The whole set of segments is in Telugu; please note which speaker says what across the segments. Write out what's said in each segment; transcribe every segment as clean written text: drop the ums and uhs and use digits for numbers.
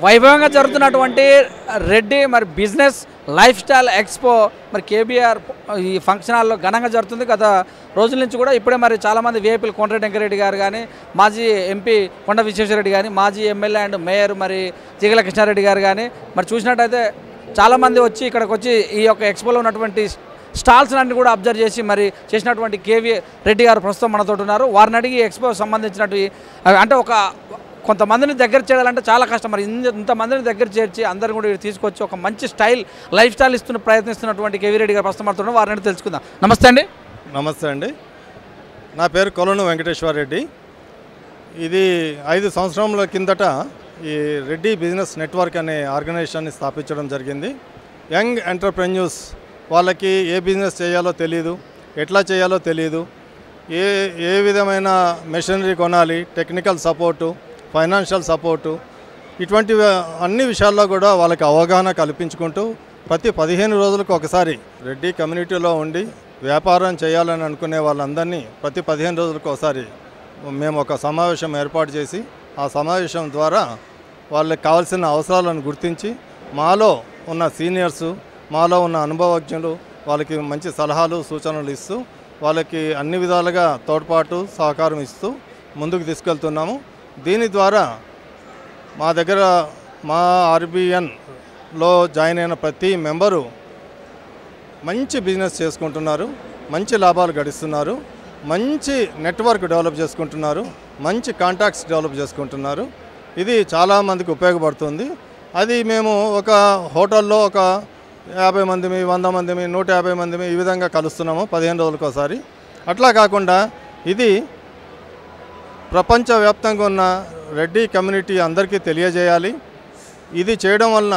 Speaker 1: వైభవంగా జరుగుతున్నటువంటి రెడ్డి మరి బిజినెస్ లైఫ్ స్టైల్ ఎక్స్పో మరి కేబీఆర్ ఈ ఫంక్షన్ హాల్లో ఘనంగా జరుగుతుంది. గత రోజుల నుంచి కూడా ఇప్పుడే మరి చాలామంది వీఐపీలు కోమటిరెడ్డి వెంకరెడ్డి గారు కానీ, మాజీ ఎంపీ కొండ విశ్వేశ్వరరెడ్డి కానీ, మాజీ ఎమ్మెల్యే అండ్ మేయర్ మరి జిగల కృష్ణారెడ్డి గారు కానీ మరి చూసినట్టయితే చాలామంది వచ్చి ఇక్కడికి వచ్చి ఈ యొక్క ఎక్స్పోలో ఉన్నటువంటి స్టాల్స్ అన్ని కూడా అబ్జర్వ్ చేసి మరి చేసినటువంటి కేవీ రెడ్డి గారు ప్రస్తుతం మనతో ఉన్నారు. వారిని అడిగి ఎక్స్పో సంబంధించినట్టు అంటే ఒక కొంతమందిని దగ్గర చేయాలంటే చాలా కష్టం. మరి ఇంతమందిని దగ్గర చేర్చి అందరిని కూడా తీసుకొచ్చి ఒక మంచి స్టైల్ లైఫ్ స్టైల్ ప్రయత్నిస్తున్నటువంటి కేవీ రెడ్డి గారు ప్రస్తుతం మనతో వారిని తెలుసుకుందాం. నమస్తే అండి.
Speaker 2: నమస్తే అండి. నా పేరు కొలను వెంకటేశ్వరరెడ్డి. ఇది 5 సంవత్సరాల కిందట ఈ రెడ్డి బిజినెస్ నెట్వర్క్ అనే ఆర్గనైజేషన్ని స్థాపించడం జరిగింది. యంగ్ ఎంటర్ప్రెన్యూర్స్ వాళ్ళకి ఏ బిజినెస్ చేయాలో తెలియదు, ఎట్లా చేయాలో తెలియదు, ఏ విధమైన మెషినరీ కొనాలి, టెక్నికల్ సపోర్టు, ఫైనాన్షియల్ సపోర్టు, ఇటువంటి అన్ని విషయాల్లో కూడా వాళ్ళకి అవగాహన కల్పించుకుంటూ ప్రతి 15 రోజులకు ఒకసారి రెడ్డి కమ్యూనిటీలో ఉండి వ్యాపారం చేయాలని అనుకునే వాళ్ళందరినీ ప్రతి 15 రోజులకు ఒకసారి మేము ఒక సమావేశం ఏర్పాటు చేసి ఆ సమావేశం ద్వారా వాళ్ళకి కావాల్సిన అవసరాలను గుర్తించి మాలో ఉన్న సీనియర్సు, మాలో ఉన్న అనుభవజ్ఞులు వాళ్ళకి మంచి సలహాలు సూచనలు ఇస్తూ వాళ్ళకి అన్ని విధాలుగా తోడ్పాటు సహకారం ఇస్తూ ముందుకు తీసుకెళ్తున్నాము. దీని ద్వారా మా దగ్గర మా ఆర్బిఎన్లో జాయిన్ అయిన ప్రతి మెంబరు మంచి బిజినెస్ చేసుకుంటున్నారు, మంచి లాభాలు గడిస్తున్నారు, మంచి నెట్వర్క్ డెవలప్ చేసుకుంటున్నారు, మంచి కాంటాక్ట్స్ డెవలప్ చేసుకుంటున్నారు. ఇది చాలామందికి ఉపయోగపడుతుంది. అది మేము ఒక హోటల్లో ఒక 50 మందిమి, 100 మందిమి, 150 మందిమి ఈ విధంగా కలుస్తున్నాము 15 రోజులకు ఒకసారి. అట్లా కాకుండా ఇది ప్రపంచవ్యాప్తంగా ఉన్న రెడ్డి కమ్యూనిటీ అందరికీ తెలియజేయాలి. ఇది చేయడం వలన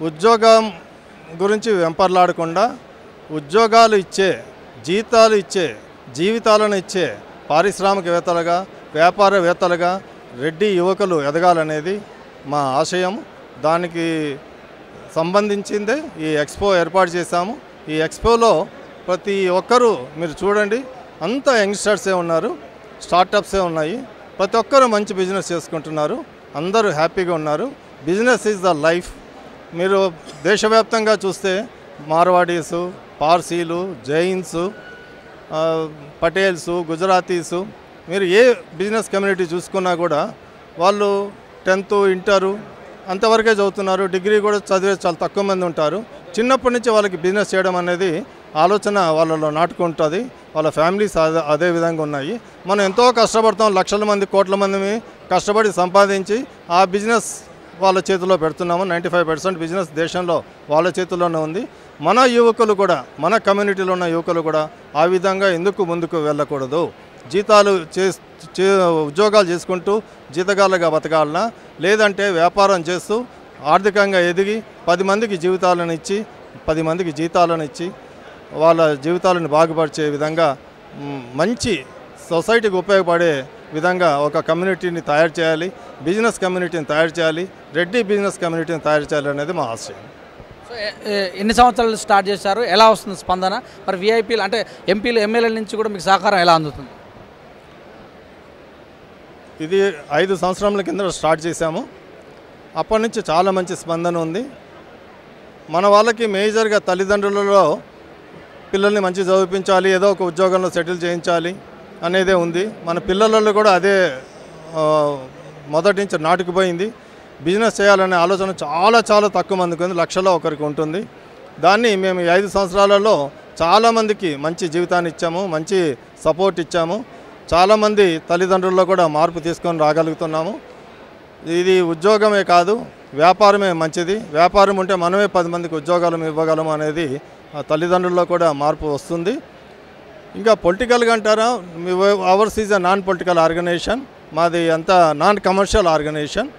Speaker 2: ఉద్యోగం గురించి వెంపర్లాడకుండా ఉద్యోగాలు ఇచ్చే, జీతాలు ఇచ్చే, జీవితాలను ఇచ్చే పారిశ్రామికవేత్తలుగా, వ్యాపారవేత్తలుగా రెడ్డి యువకులు ఎదగాలనేది మా ఆశయం. దానికి సంబంధించిందే ఈ ఎక్స్పో ఏర్పాటు చేశాము. ఈ ఎక్స్పోలో ప్రతి ఒక్కరూ మీరు చూడండి, అంతా యంగ్స్టర్సే ఉన్నారు, స్టార్టప్సే ఉన్నాయి. ప్రతి ఒక్కరూ మంచి బిజినెస్ చేసుకుంటున్నారు, అందరూ హ్యాపీగా ఉన్నారు. Business is the life. మీరు దేశవ్యాప్తంగా చూస్తే మార్వాడీసు, పార్సీలు, జైన్సు, పటేల్సు, గుజరాతీసు, మీరు ఏ బిజినెస్ కమ్యూనిటీ చూసుకున్నా కూడా వాళ్ళు 10th, ఇంటరు అంతవరకే చదువుతున్నారు. డిగ్రీ కూడా చదివే చాలా తక్కువ మంది ఉంటారు. చిన్నప్పటి నుంచి వాళ్ళకి బిజినెస్ చేయడం అనేది ఆలోచన వాళ్ళలో నాటుకుంటుంది. వాళ్ళ ఫ్యామిలీస్ అదే విధంగా ఉన్నాయి. మనం ఎంతో కష్టపడతాం, లక్షల మంది, కోట్ల మంది కష్టపడి సంపాదించి ఆ బిజినెస్ వాళ్ళ చేతిలో పెడుతున్నాము. 95% బిజినెస్ దేశంలో వాళ్ళ చేతుల్లోనే ఉంది. మన యువకులు కూడా, మన కమ్యూనిటీలో ఉన్న యువకులు కూడా ఆ విధంగా ఎందుకు ముందుకు వెళ్ళకూడదు? జీతాలు ఉద్యోగాలు చేసుకుంటూ జీతగాళ్ళగా బతకాలనా, లేదంటే వ్యాపారం చేస్తూ ఆర్థికంగా ఎదిగి 10 మందికి జీవితాలను ఇచ్చి, 10 మందికి జీతాలను ఇచ్చి వాళ్ళ జీవితాలను బాగుపరిచే విధంగా మంచి సొసైటీకి ఉపయోగపడే విధంగా ఒక కమ్యూనిటీని తయారు చేయాలి, బిజినెస్ కమ్యూనిటీని తయారు చేయాలి, రెడ్డి బిజినెస్ కమ్యూనిటీని తయారు చేయాలి అనేది మా ఆశయం.
Speaker 1: సో ఎన్ని సంవత్సరాలు స్టార్ట్ చేశారు, ఎలా వస్తుంది స్పందన? మరి వీఐపీలు అంటే ఎంపీలు, ఎమ్మెల్యేల నుంచి కూడా మీకు సహకారం ఎలా అందుతుంది?
Speaker 2: ఇది 5 సంవత్సరాల కింద స్టార్ట్ చేశాము. అప్పటి నుంచి చాలా మంచి స్పందన ఉంది. మన వాళ్ళకి మేజర్గా తల్లిదండ్రులలో పిల్లల్ని మంచి చదివించాలి, ఏదో ఒక ఉద్యోగంలో సెటిల్ చేయించాలి అనేదే ఉంది. మన పిల్లలలో కూడా అదే మొదటి నుంచి నాటుకుపోయింది. బిజినెస్ చేయాలనే ఆలోచన చాలా తక్కువ మందికి ఉంది, లక్షల్లో ఒకరికి ఉంటుంది. దాన్ని మేము 5 సంవత్సరాలలో చాలామందికి మంచి జీవితాన్ని ఇచ్చాము, మంచి సపోర్ట్ ఇచ్చాము. చాలామంది తల్లిదండ్రుల్లో కూడా మార్పు తీసుకొని రాగలుగుతున్నాము. ఇది ఉద్యోగమే కాదు, వ్యాపారమే మంచిది. వ్యాపారం ఉంటే మనమే 10 మందికి ఉద్యోగాలు ఇవ్వగలము అనేది తల్లిదండ్రుల్లో కూడా మార్పు వస్తుంది. ఇంకా పొలిటికల్గా అంటారా, ours is a non political organisation. మాది అంతా నాన్ కమర్షియల్ ఆర్గనైజేషన్.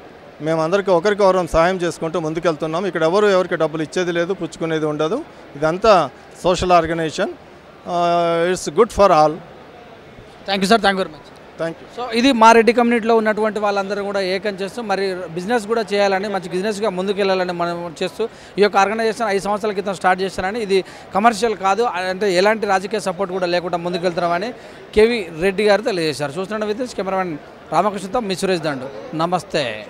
Speaker 2: మేమందరికీ ఒకరికొకరం సహాయం చేసుకుంటూ ముందుకెళ్తున్నాం. ఇక్కడ ఎవరికి డబ్బులు ఇచ్చేది లేదు, పుచ్చుకునేది ఉండదు. ఇదంతా social organisation. It's good for all.
Speaker 1: Thank you sir, thank you very much.
Speaker 2: Thank you.
Speaker 1: So ఇది మా రెడ్డి కమ్యూనిటీలో ఉన్నటువంటి వాళ్ళందరూ కూడా ఏకం చేస్తూ మరి బిజినెస్ కూడా చేయాలని, మంచి బిజినెస్గా ముందుకు వెళ్ళాలని మనం చేస్తూ ఈ యొక్క ఆర్గనైజేషన్ 5 సంవత్సరాల క్రితం స్టార్ట్ చేస్తానని, ఇది కమర్షియల్ కాదు, అంటే ఎలాంటి రాజకీయ సపోర్ట్ కూడా లేకుండా ముందుకు వెళ్తున్నామని కేవీ రెడ్డి గారు తెలియజేశారు. చూస్తున్న విత్ కెమెరామెన్ రామకృష్ణతో మీ సురేష్ దండు. నమస్తే.